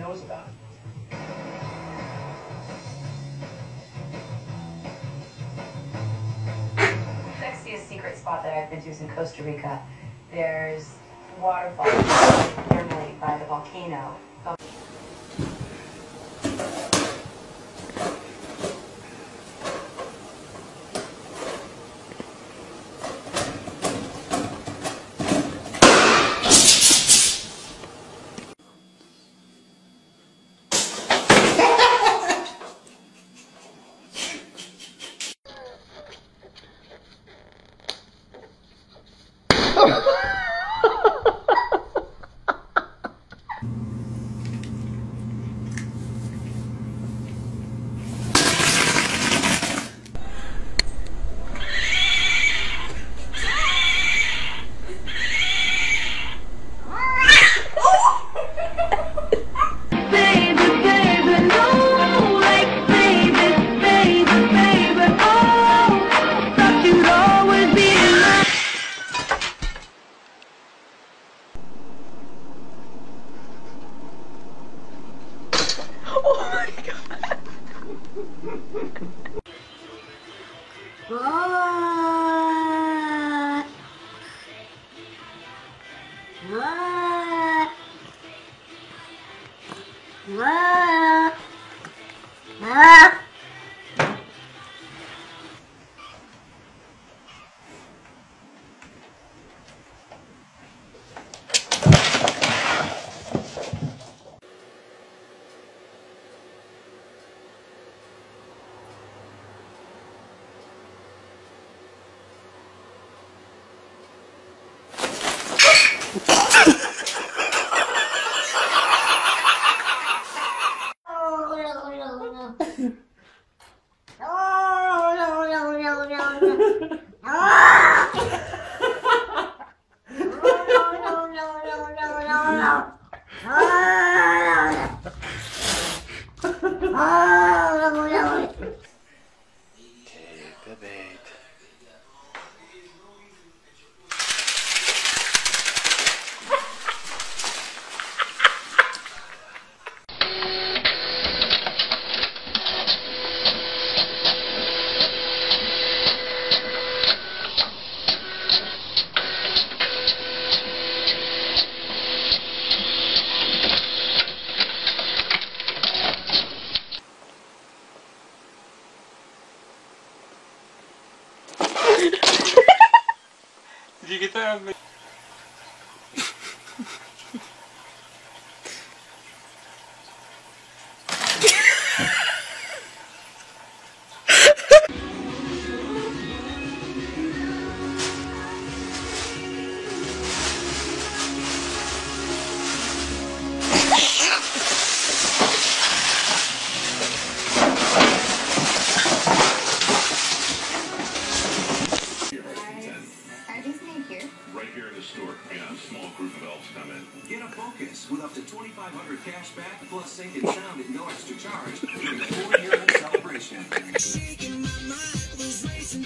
knows about it. Sexiest secret spot that I've been to is in Costa Rica. There's waterfalls normally by the volcano. Hindi kita right here in the store. Yeah, a small group of elves come in. Get a Focus with up to $2,500 cash back plus sync and sound at no extra charge during the 4-year celebration. Shaking my mind was racing,